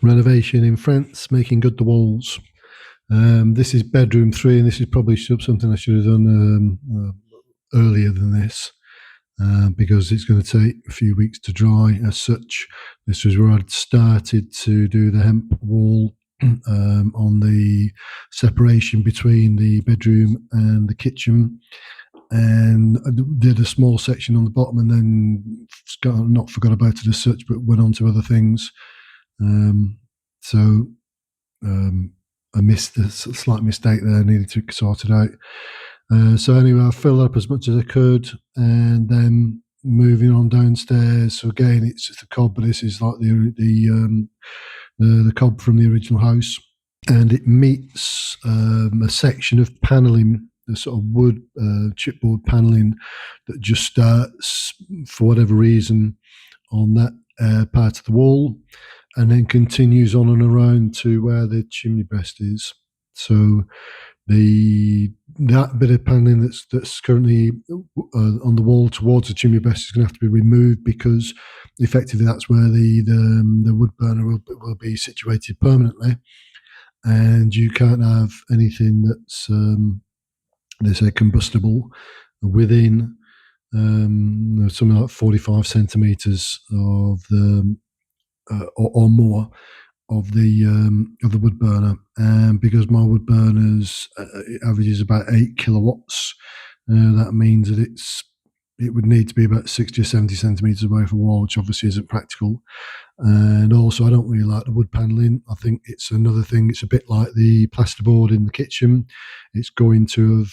Renovation in France, making good the walls. This is bedroom 3, and this is probably something I should have done earlier than this. Because it's going to take a few weeks to dry. As such, this was where I'd started to do the hemp wall on the separation between the bedroom and the kitchen, and I did a small section on the bottom, and then not forgot about it as such, but went on to other things. Um, so um, I missed a slight mistake there, needed to sort it out. So anyway, I filled up as much as I could, and then moving on downstairs. So again, it's just a cob, but this is like the cob from the original house, and it meets a section of panelling, the sort of wood chipboard panelling that just starts for whatever reason on that part of the wall, and then continues on and around to where the chimney breast is. So that bit of panelling that's currently on the wall towards the chimney breast is going to have to be removed, because effectively that's where the wood burner will be situated permanently, and you can't have anything that's they say combustible within something like 45 centimeters of the or more of the wood burner. And because my wood burners it averages about 8 kilowatts, that means that it would need to be about 60 or 70 centimeters away from the wall, which obviously isn't practical. And also, I don't really like the wood paneling. I think it's another thing. It's a bit like the plasterboard in the kitchen. It's going to have,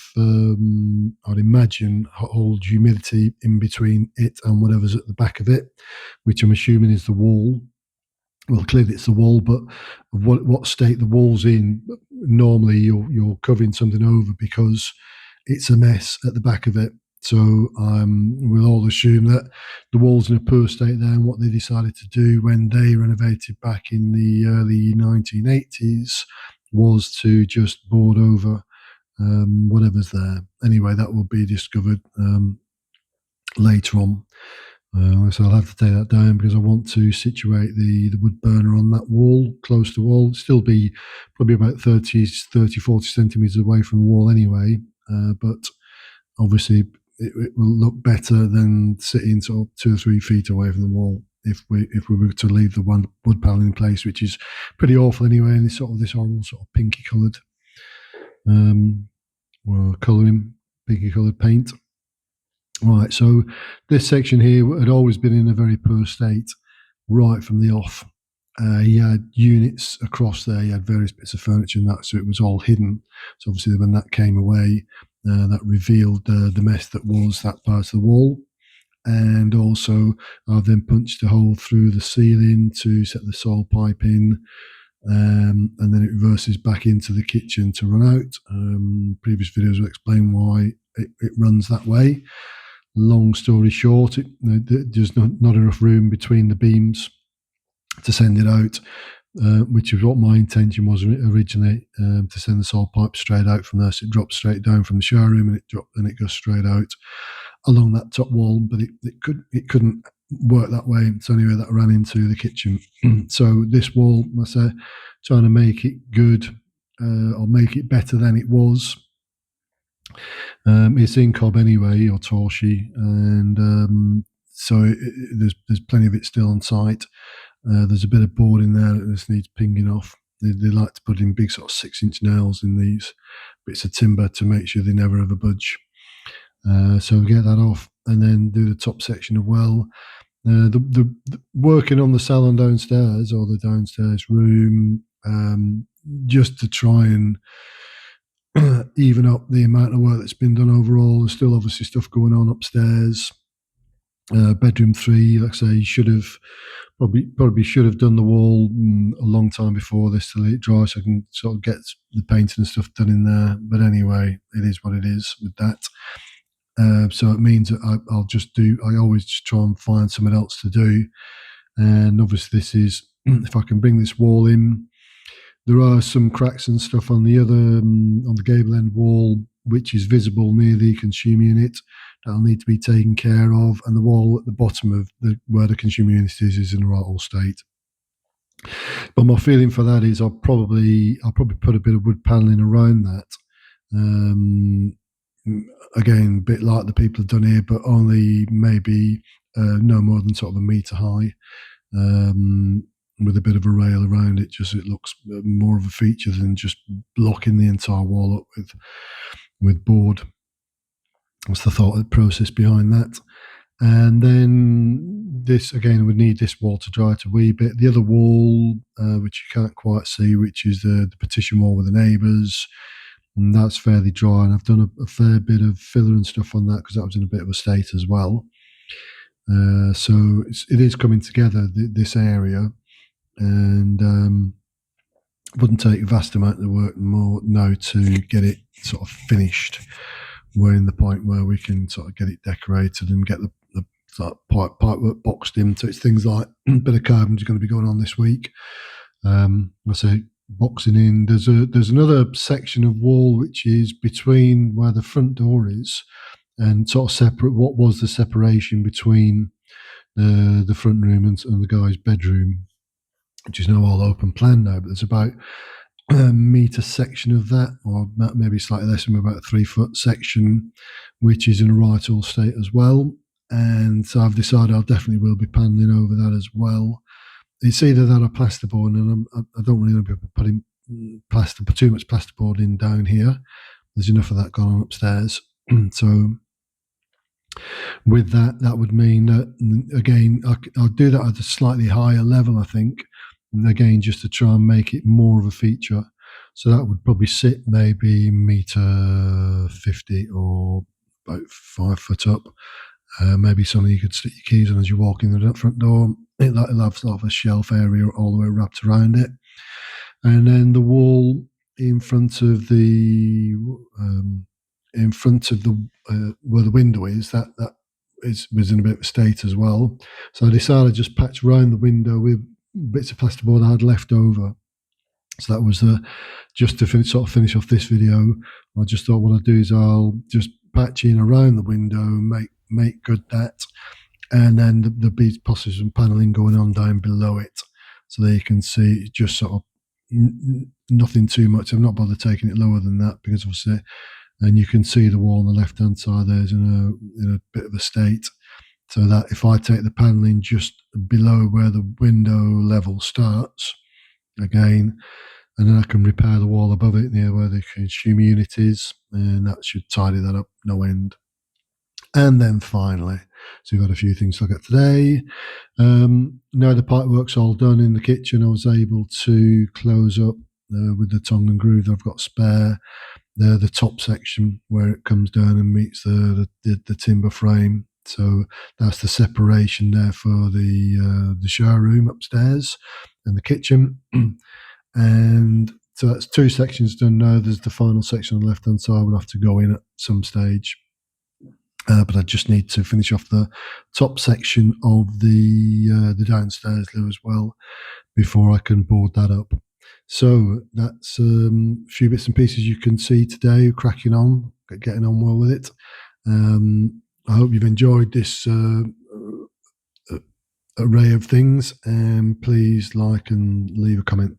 I'd imagine, hold humidity in between it and whatever's at the back of it, which I'm assuming is the wall. Well, clearly it's the wall, but what state the wall's in, normally you're covering something over because it's a mess at the back of it. So we'll all assume that the wall's in a poor state there, and what they decided to do when they renovated back in the early 1980s was to just board over whatever's there. Anyway, that will be discovered later on. So I'll have to take that down because I want to situate the wood burner on that wall, close to the wall. Still be probably about 40 centimetres away from the wall anyway, but obviously it will look better than sitting sort of 2 or 3 feet away from the wall if we were to leave the one wood panel in place, which is pretty awful anyway, and it's this horrible sort of pinky coloured colouring, pinky coloured paint. Right, so this section here had always been in a very poor state right from the off. He had units across there, he had various bits of furniture and that, so it was all hidden. So obviously when that came away, that revealed the mess that was that part of the wall. And also I've then punched a hole through the ceiling to set the soil pipe in, and then it reverses back into the kitchen to run out. Previous videos will explain why it runs that way. Long story short, there's not enough room between the beams to send it out, which is what my intention was originally, to send the soil pipe straight out from there. So it drops straight down from the shower room, and it goes straight out along that top wall. But it couldn't work that way. So anyway, that ran into the kitchen. So this wall, I say, trying to make it good or make it better than it was. It's in cob anyway, or torchy, and so there's plenty of it still on site. There's a bit of board in there that just needs pinging off. They like to put in big sort of 6-inch nails in these bits of timber to make sure they never ever budge. So get that off, and then do the top section of well. The working on the salon downstairs, or the downstairs room, just to try and even up the amount of work that's been done overall. There's still obviously stuff going on upstairs. Bedroom 3, like I say, probably should have done the wall a long time before this to let it dry, so I can sort of get the painting and stuff done in there. But anyway, it is what it is with that. So it means that I always just try and find something else to do. And obviously this is, if I can bring this wall in, there are some cracks and stuff on the on the gable end wall, which is visible near the consumer unit. That'll need to be taken care of. And the wall at the bottom of where the consumer unit is in the right old state. But my feeling for that is I'll probably put a bit of wood paneling around that. Um, Again, a bit like the people have done here, but only maybe no more than sort of a metre high, with a bit of a rail around it. Just it looks more of a feature than just blocking the entire wall up with board. What's the thought process behind that? And then this again would need this wall to dry out a wee bit. The other wall, which you can't quite see, which is the partition wall with the neighbours, and that's fairly dry. And I've done a fair bit of filler and stuff on that because that was in a bit of a state as well. So it is coming together, this area, and wouldn't take a vast amount of work more now to get it sort of finished. We're in the point where we can sort of get it decorated and get the sort of pipe work boxed in. So it's things like a bit of carving is going to be going on this week. I say boxing in. There's another section of wall which is between where the front door is and sort of separate. What was the separation between the front room and the guy's bedroom, which is now all open plan now. But there's about a metre section of that, or maybe slightly less than about a 3 foot section, which is in a right all state as well. And so I've decided I'll definitely will be paneling over that as well. It's either that or plasterboard, and I don't really want to be putting too much plasterboard in down here. There's enough of that going on upstairs. So with that, that would mean that again I'll do that at a slightly higher level, I think, and again just to try and make it more of a feature. So that would probably sit maybe metre 50 or about 5 foot up. Maybe something you could stick your keys on as you walk in the front door. It'll have sort of a shelf area all the way wrapped around it. And then the wall in front of the where the window is, that was in a bit of a state as well. So I decided to just patch around the window with bits of plasterboard I had left over. So that was just to finish off this video. I just thought what I'll do is I'll just patch in around the window, make good that, and then there'll be possibly some paneling going on down below it, so there you can see just sort of nothing too much. I've not bothered taking it lower than that because obviously, and you can see the wall on the left hand side there's in a bit of a state. So that if I take the paneling just below where the window level starts, again, and then I can repair the wall above it near where the consumer unit is, and that should tidy that up no end. And then finally, so we've got a few things to look at today. Now the pipework's all done in the kitchen, I was able to close up with the tongue and groove that I've got spare the top section where it comes down and meets the timber frame. So that's the separation there for the shower room upstairs and the kitchen. And so that's two sections done now. There's the final section on the left hand side. We'll have to go in at some stage. But I just need to finish off the top section of the downstairs loo as well before I can board that up. So that's a few bits and pieces you can see today, cracking on, getting on well with it. I hope you've enjoyed this array of things, and please like and leave a comment.